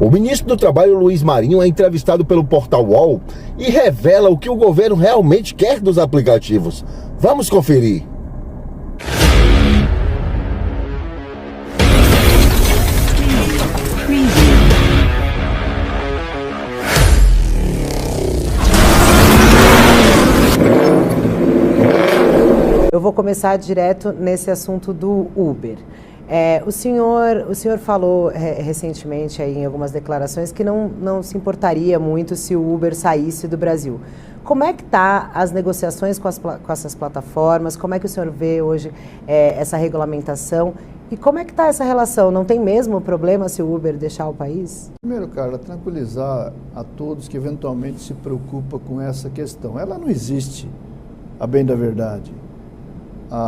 O ministro do Trabalho, Luiz Marinho, é entrevistado pelo portal UOL e revela o que o governo realmente quer dos aplicativos. Vamos conferir. Eu vou começar direto nesse assunto do Uber. O senhor falou recentemente aí em algumas declarações que não se importaria muito se o Uber saísse do Brasil. Como é que está as negociações com essas plataformas? Como é que o senhor vê hoje essa regulamentação? E como é que está essa relação? Não tem mesmo problema se o Uber deixar o país? Primeiro, Carla, tranquilizar a todos que eventualmente se preocupam com essa questão. Ela não existe, a bem da verdade.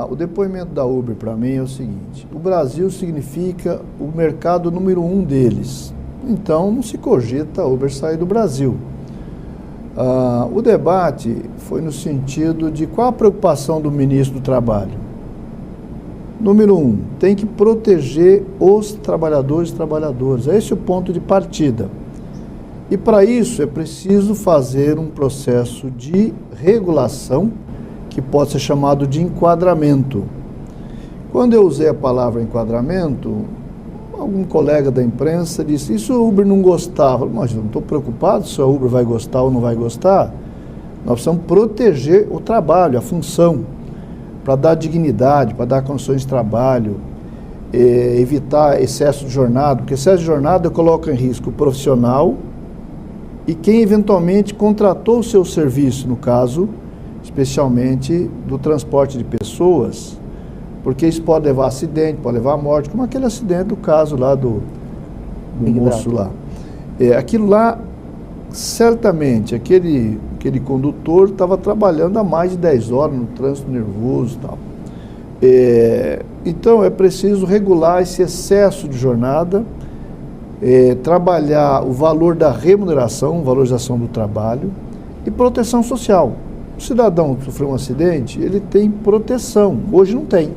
O depoimento da Uber para mim é o seguinte: o Brasil significa o mercado número 1 deles, então não se cogita a Uber sair do Brasil. O debate foi no sentido de qual a preocupação do ministro do Trabalho. Número 1, tem que proteger os trabalhadores e trabalhadoras, esse é o ponto de partida. E para isso é preciso fazer um processo de regulação que pode ser chamado de enquadramento. Quando eu usei a palavra enquadramento, algum colega da imprensa disse: isso o Uber não gostava. Mas eu não estou preocupado se a Uber vai gostar ou não vai gostar. Nós precisamos proteger o trabalho, a função, para dar dignidade, para dar condições de trabalho, evitar excesso de jornada, porque excesso de jornada coloca em risco o profissional e quem eventualmente contratou o seu serviço, no caso, especialmente do transporte de pessoas, porque isso pode levar a acidente, pode levar a morte, como aquele acidente do caso lá do moço lá. Aquilo lá, certamente, aquele condutor estava trabalhando há mais de 10 horas no trânsito nervoso e tal. Então, é preciso regular esse excesso de jornada, trabalhar o valor da remuneração, valorização do trabalho e proteção social. O cidadão que sofreu um acidente, ele tem proteção, hoje não tem.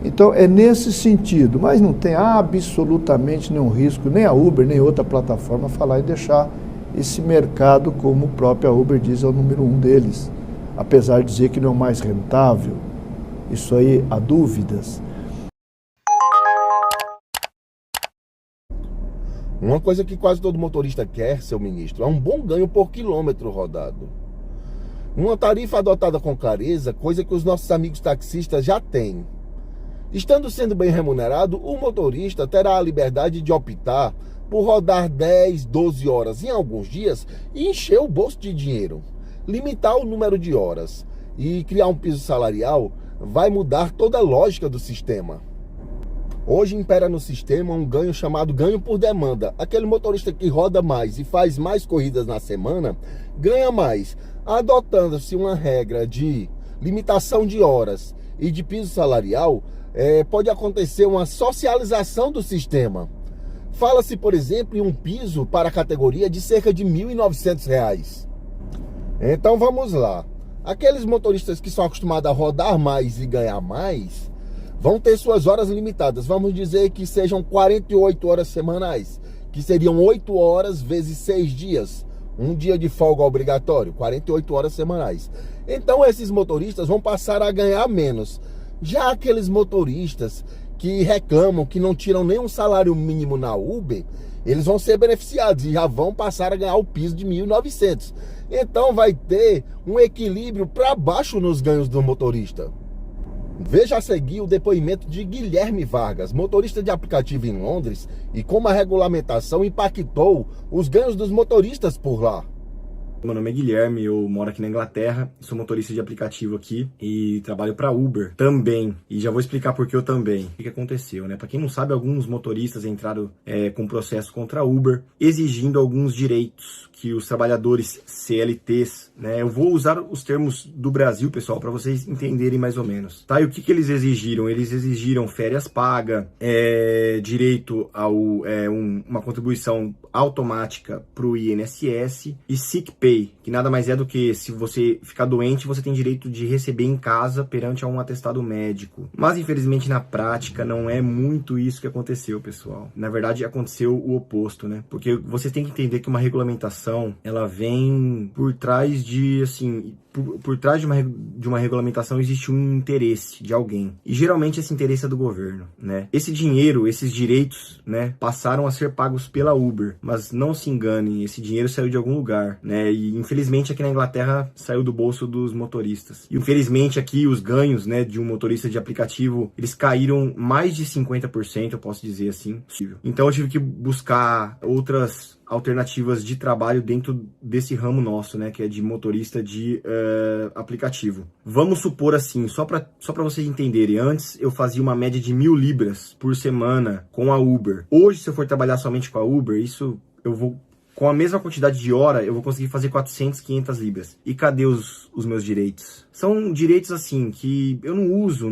Então é nesse sentido, mas não tem absolutamente nenhum risco, nem a Uber, nem outra plataforma falar e deixar esse mercado, como a própria Uber diz, é o número 1 deles, apesar de dizer que não é o mais rentável. Isso aí há dúvidas. Uma coisa que quase todo motorista quer, seu ministro, é um bom ganho por quilômetro rodado. Uma tarifa adotada com clareza, coisa que os nossos amigos taxistas já têm. Estando sendo bem remunerado, o motorista terá a liberdade de optar por rodar 10, 12 horas em alguns dias e encher o bolso de dinheiro. Limitar o número de horas e criar um piso salarial vai mudar toda a lógica do sistema. Hoje impera no sistema um ganho chamado ganho por demanda. Aquele motorista que roda mais e faz mais corridas na semana ganha mais. Adotando-se uma regra de limitação de horas e de piso salarial, pode acontecer uma socialização do sistema. Fala-se, por exemplo, em um piso para a categoria de cerca de R$ 1.900. Então vamos lá. Aqueles motoristas que são acostumados a rodar mais e ganhar mais, vão ter suas horas limitadas. Vamos dizer que sejam 48 horas semanais, que seriam 8 horas vezes 6 dias. Um dia de folga obrigatório, 48 horas semanais. Então esses motoristas vão passar a ganhar menos. Já aqueles motoristas que reclamam que não tiram nenhum salário mínimo na Uber, eles vão ser beneficiados e já vão passar a ganhar o piso de 1.900. Então vai ter um equilíbrio para baixo nos ganhos do motorista. Veja a seguir o depoimento de Guilherme Vargas, motorista de aplicativo em Londres, e como a regulamentação impactou os ganhos dos motoristas por lá. Meu nome é Guilherme, eu moro aqui na Inglaterra, sou motorista de aplicativo aqui e trabalho para Uber também. E já vou explicar por que eu também. O que aconteceu, né? Para quem não sabe, alguns motoristas entraram com processo contra a Uber, exigindo alguns direitos que os trabalhadores CLTs, né? Eu vou usar os termos do Brasil, pessoal, para vocês entenderem mais ou menos. Tá? E o que eles exigiram? Eles exigiram férias pagas, direito a uma contribuição automática para o INSS e sick pay. lei, que nada mais é do que se você ficar doente, você tem direito de receber em casa perante a um atestado médico. Mas infelizmente na prática não é muito isso que aconteceu, pessoal. Na verdade aconteceu o oposto, né? Porque vocês têm que entender que uma regulamentação, ela vem por trás de, assim, por trás de uma regulamentação existe um interesse de alguém. E geralmente esse interesse é do governo, né? Esse dinheiro, esses direitos, né, passaram a ser pagos pela Uber. Mas não se enganem, esse dinheiro saiu de algum lugar, né? E infelizmente aqui na Inglaterra saiu do bolso dos motoristas. E infelizmente aqui os ganhos, né, de um motorista de aplicativo, eles caíram mais de 50%, eu posso dizer assim. Então eu tive que buscar outras alternativas de trabalho dentro desse ramo nosso, né, que é de motorista de aplicativo. Vamos supor assim, só para vocês entenderem, antes eu fazia uma média de 1.000 libras por semana com a Uber. Hoje, se eu for trabalhar somente com a Uber, isso eu vou, com a mesma quantidade de hora, eu vou conseguir fazer 400, 500 libras. E cadê os meus direitos? São direitos assim que eu não uso,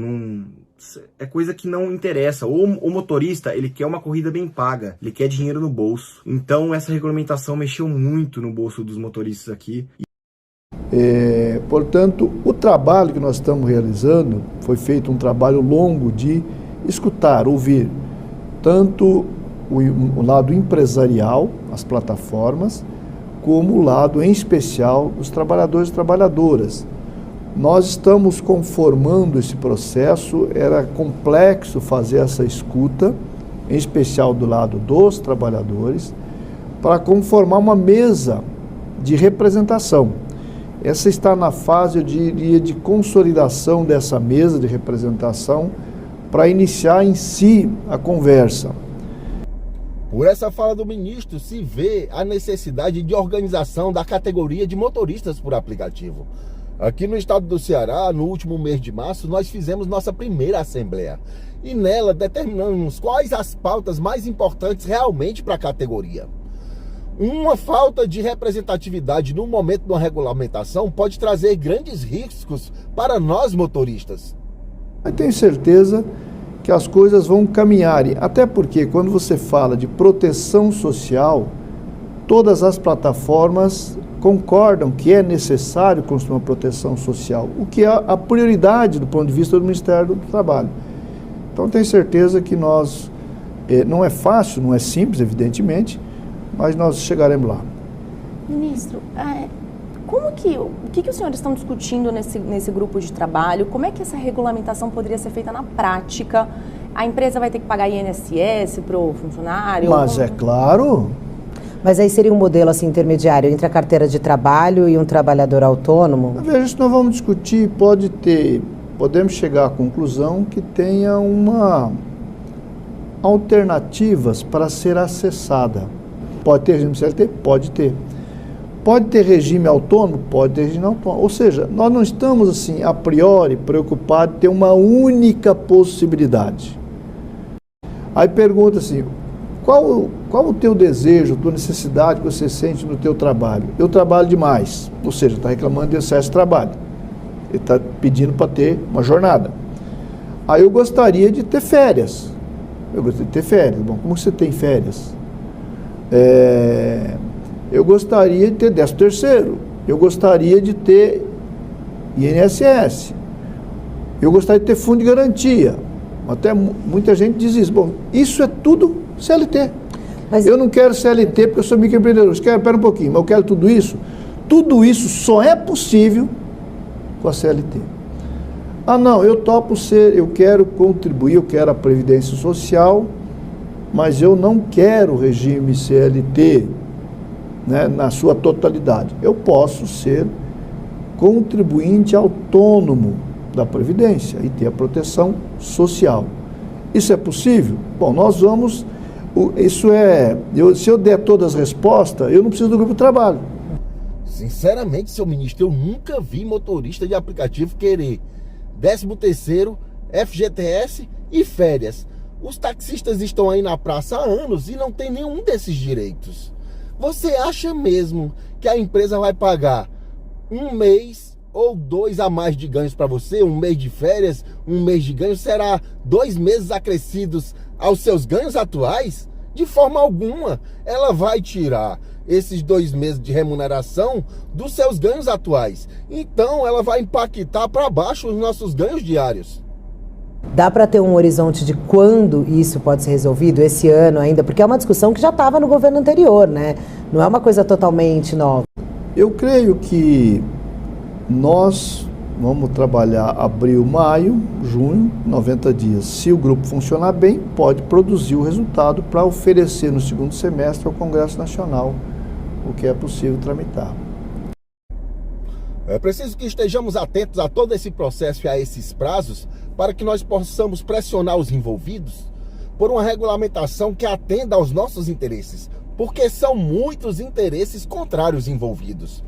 é coisa que não interessa. O motorista, ele quer uma corrida bem paga, ele quer dinheiro no bolso. Então essa regulamentação mexeu muito no bolso dos motoristas aqui. Portanto, o trabalho que nós estamos realizando foi feito um trabalho longo de escutar, ouvir, tanto o lado empresarial, as plataformas, como o lado em especial dos trabalhadores e trabalhadoras. Nós estamos conformando esse processo, era complexo fazer essa escuta, em especial do lado dos trabalhadores, para conformar uma mesa de representação. Essa está na fase, eu diria, de consolidação dessa mesa de representação para iniciar em si a conversa. Por essa fala do ministro, se vê a necessidade de organização da categoria de motoristas por aplicativo. Aqui no estado do Ceará, no último mês de março, nós fizemos nossa primeira assembleia. E nela determinamos quais as pautas mais importantes realmente para a categoria. Uma falta de representatividade no momento de uma regulamentação pode trazer grandes riscos para nós motoristas. Eu tenho certeza que as coisas vão caminhar, até porque quando você fala de proteção social, todas as plataformas concordam que é necessário construir uma proteção social, o que é a prioridade do ponto de vista do Ministério do Trabalho. Então tenho certeza que nós, não é fácil, não é simples, evidentemente, mas nós chegaremos lá. Ministro, o que os senhores estão discutindo nesse grupo de trabalho? Como é que essa regulamentação poderia ser feita na prática? A empresa vai ter que pagar INSS para o funcionário? Mas é claro. Mas aí seria um modelo assim, intermediário entre a carteira de trabalho e um trabalhador autônomo? Veja, isso nós vamos discutir, podemos chegar à conclusão que tenha alternativas para ser acessada. Pode ter regime CLT? Pode ter. Pode ter regime autônomo? Pode ter regime autônomo. Ou seja, nós não estamos, assim, a priori, preocupados em ter uma única possibilidade. Aí pergunta assim, qual o teu desejo, a tua necessidade que você sente no teu trabalho? Eu trabalho demais, ou seja, está reclamando de excesso de trabalho. Ele está pedindo para ter uma jornada. Aí eu gostaria de ter férias. Eu gostaria de ter férias. Bom, como você tem férias? Eu gostaria de ter 13º, eu gostaria de ter INSS, eu gostaria de ter fundo de garantia. Até muita gente diz isso. Bom, isso é tudo CLT. Mas eu não quero CLT porque eu sou microempreendedor. Espera um pouquinho, mas eu quero tudo isso. Tudo isso só é possível com a CLT. Ah, não, eu topo eu quero contribuir, eu quero a Previdência Social, mas eu não quero o regime CLT, né, na sua totalidade. Eu posso ser contribuinte autônomo da Previdência e ter a proteção social. Isso é possível? Bom, nós vamos... se eu der todas as respostas, eu não preciso do grupo de trabalho. Sinceramente, seu ministro, eu nunca vi motorista de aplicativo querer 13º, FGTS e férias. Os taxistas estão aí na praça há anos e não tem nenhum desses direitos. Você acha mesmo que a empresa vai pagar um mês ou 2 a mais de ganhos para você? Um mês de férias, um mês de ganhos? Será 2 meses acrescidos aos seus ganhos atuais? De forma alguma, ela vai tirar esses 2 meses de remuneração dos seus ganhos atuais. Então, ela vai impactar para baixo os nossos ganhos diários. Dá para ter um horizonte de quando isso pode ser resolvido, esse ano ainda? Porque é uma discussão que já estava no governo anterior, né? Não é uma coisa totalmente nova. Eu creio que nós vamos trabalhar abril, maio, junho, 90 dias. Se o grupo funcionar bem, pode produzir o resultado para oferecer no segundo semestre ao Congresso Nacional o que é possível tramitar. É preciso que estejamos atentos a todo esse processo e a esses prazos para que nós possamos pressionar os envolvidos por uma regulamentação que atenda aos nossos interesses, porque são muitos interesses contrários envolvidos.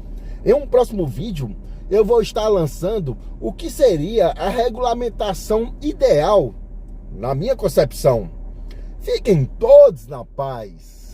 Em um próximo vídeo, eu vou estar lançando o que seria a regulamentação ideal, na minha concepção. Fiquem todos na paz.